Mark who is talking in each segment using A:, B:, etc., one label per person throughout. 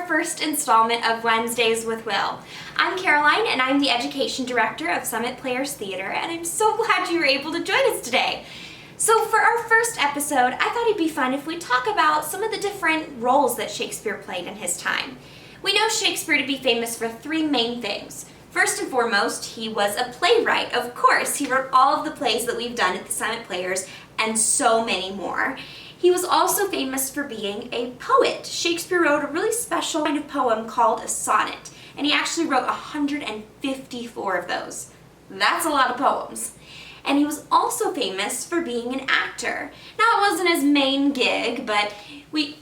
A: our first installment of Wednesdays with Will. I'm Caroline, and I'm the Education Director of Summit Players Theater, and I'm so glad you were able to join us today. So for our first episode, I thought it'd be fun if we talk about some of the different roles that Shakespeare played in his time. We know Shakespeare to be famous for three main things. First and foremost, he was a playwright. Of course, he wrote all of the plays that we've done at the Summit Players, and so many more. He was also famous for being a poet. Shakespeare wrote a really special kind of poem called a sonnet, and he actually wrote 154 of those. That's a lot of poems. And he was also famous for being an actor. Now, it wasn't his main gig, but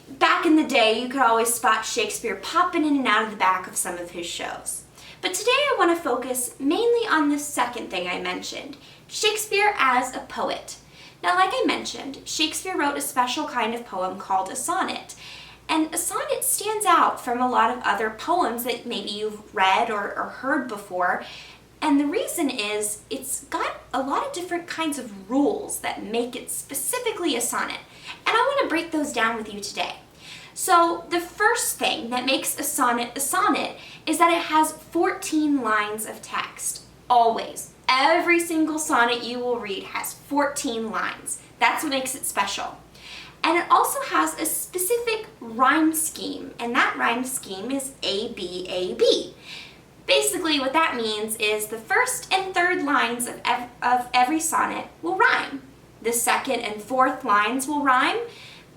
A: back in the day, you could always spot Shakespeare popping in and out of the back of some of his shows. But today I want to focus mainly on the second thing I mentioned, Shakespeare as a poet. Now, like I mentioned, Shakespeare wrote a special kind of poem called a sonnet. And a sonnet stands out from a lot of other poems that maybe you've read or heard before. And the reason is it's got a lot of different kinds of rules that make it specifically a sonnet. And I want to break those down with you today. So the first thing that makes a sonnet is that it has 14 lines of text, always. Every single sonnet you will read has 14 lines. That's what makes it special. And it also has a specific rhyme scheme, and that rhyme scheme is A-B-A-B. Basically, what that means is the first and third lines of every sonnet will rhyme. The second and fourth lines will rhyme.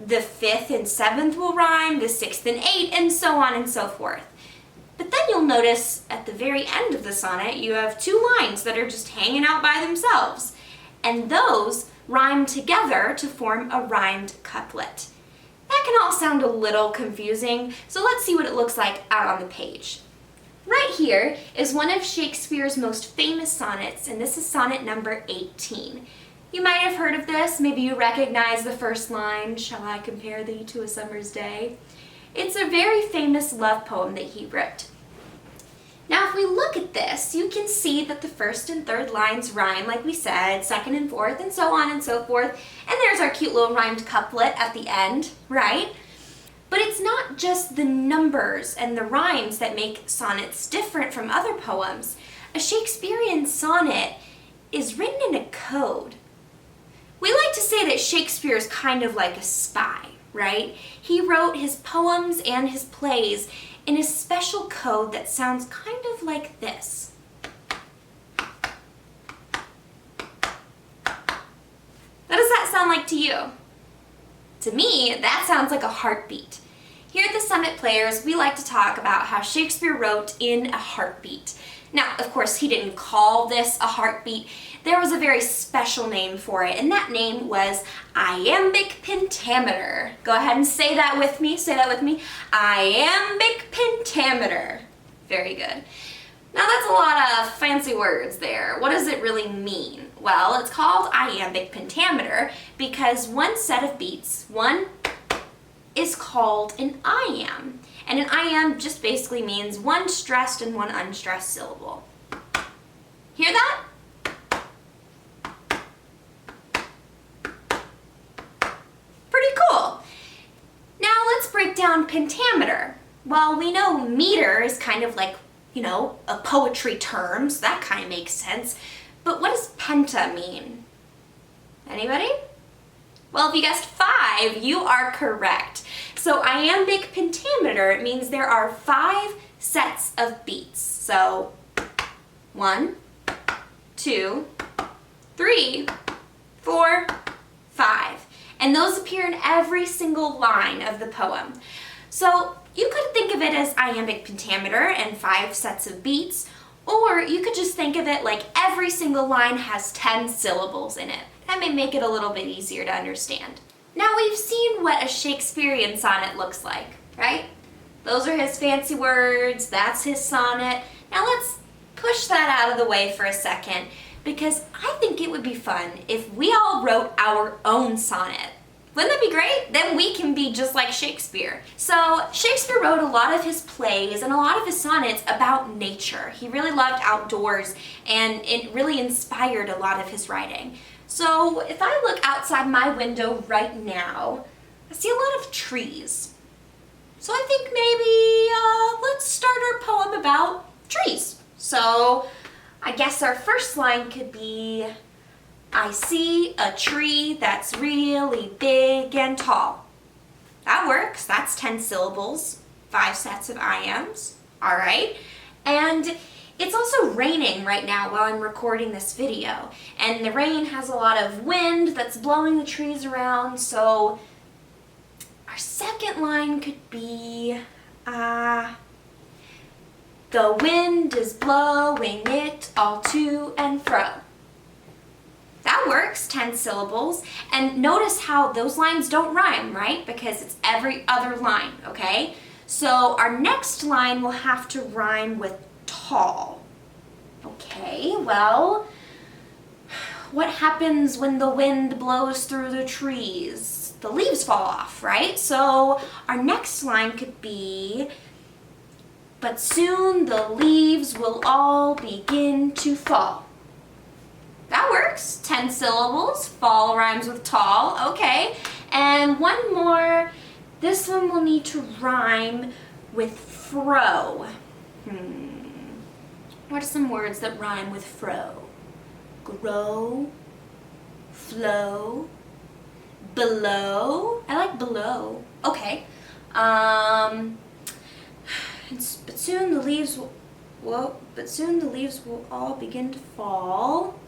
A: The fifth and seventh will rhyme. The sixth and eighth, and so on and so forth. But then you'll notice at the very end of the sonnet, you have two lines that are just hanging out by themselves. And those rhyme together to form a rhymed couplet. That can all sound a little confusing, so let's see what it looks like out on the page. Right here is one of Shakespeare's most famous sonnets, and this is sonnet number 18. You might have heard of this. Maybe you recognize the first line, "Shall I compare thee to a summer's day?" It's a very famous love poem that he wrote. Now, if we look at this, you can see that the first and third lines rhyme, like we said, second and fourth, and so on and so forth. And there's our cute little rhymed couplet at the end, right? But it's not just the numbers and the rhymes that make sonnets different from other poems. A Shakespearean sonnet is written in a code. We like to say that Shakespeare is kind of like a spy, right? He wrote his poems and his plays in a special code that sounds kind of like this. What does that sound like to you? To me, that sounds like a heartbeat. Here at the Summit Players, we like to talk about how Shakespeare wrote in a heartbeat. Now, of course, he didn't call this a heartbeat. There was a very special name for it, and that name was iambic pentameter. Go ahead and say that with me. Say that with me. Iambic pentameter. Very good. Now, that's a lot of fancy words there. What does it really mean? Well, it's called iambic pentameter because one set of beats, one is called an iamb. And an iamb just basically means one stressed and one unstressed syllable. Hear that? Pretty cool. Now let's break down pentameter. Well, we know meter is kind of like, a poetry term, so that kind of makes sense. But what does penta mean? Anybody? Well, if you guessed 5, you are correct. So iambic pentameter means there are 5 sets of beats. So 1, 2, 3, 4, 5. And those appear in every single line of the poem. So you could think of it as iambic pentameter and 5 sets of beats, or you could just think of it like every single line has 10 syllables in it. That may make it a little bit easier to understand. Now we've seen what a Shakespearean sonnet looks like, right? Those are his fancy words, that's his sonnet. Now let's push that out of the way for a second, because I think it would be fun if we all wrote our own sonnet. Wouldn't that be great? Then we can be just like Shakespeare. So Shakespeare wrote a lot of his plays and a lot of his sonnets about nature. He really loved outdoors, and it really inspired a lot of his writing. So if I look outside my window right now, I see a lot of trees. So I think maybe let's start our poem about trees. So I guess our first line could be, I see a tree that's really big and tall. That works. That's 10 syllables, 5 sets of iams. All right. And it's also raining right now while I'm recording this video. And the rain has a lot of wind that's blowing the trees around. So our second line could be, the wind is blowing it all to and fro. That works, 10 syllables. And notice how those lines don't rhyme, right? Because it's every other line, okay? So our next line will have to rhyme with tall. Okay, well, what happens when the wind blows through the trees? The leaves fall off, right? So our next line could be, but soon the leaves will all begin to fall. That works. 10 syllables. Fall rhymes with tall. Okay. And one more. This one will need to rhyme with fro. What are some words that rhyme with fro? Grow, flow, below. I like below. Okay. But soon the leaves will all begin to fall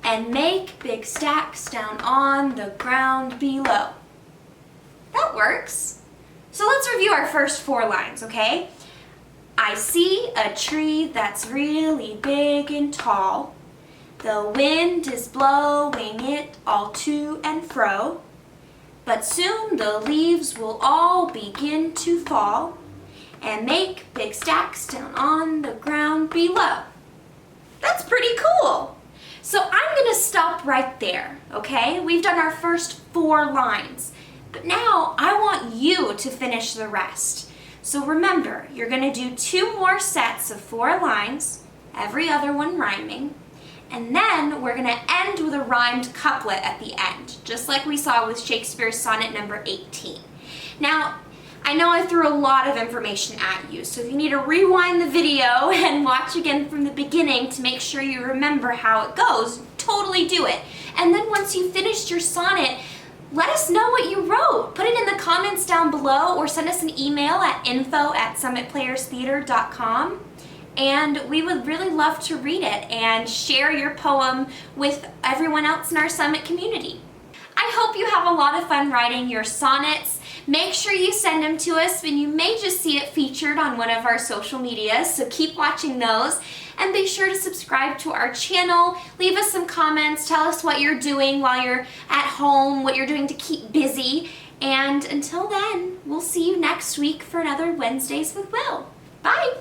A: and make big stacks down on the ground below. That works. So let's review our first 4 lines, okay? I see a tree that's really big and tall. The wind is blowing it all to and fro. But soon the leaves will all begin to fall and make big stacks down on the ground below. That's pretty cool. So I'm going to stop right there, okay? We've done our first 4 lines, but now I want you to finish the rest. So remember, you're going to do 2 more sets of 4 lines, every other one rhyming, and then we're going to end with a rhymed couplet at the end, just like we saw with Shakespeare's sonnet number 18. Now, I know I threw a lot of information at you, so if you need to rewind the video and watch again from the beginning to make sure you remember how it goes, totally do it. And then once you finished your sonnet, let us know what you wrote. Put it in the comments down below or send us an email at info@summitplayerstheater.com. And we would really love to read it and share your poem with everyone else in our Summit community. I hope you have a lot of fun writing your sonnets. Make sure you send them to us, and you may just see it featured on one of our social medias, so keep watching those. And be sure to subscribe to our channel. Leave us some comments. Tell us what you're doing while you're at home, what you're doing to keep busy. And until then, we'll see you next week for another Wednesdays with Will. Bye!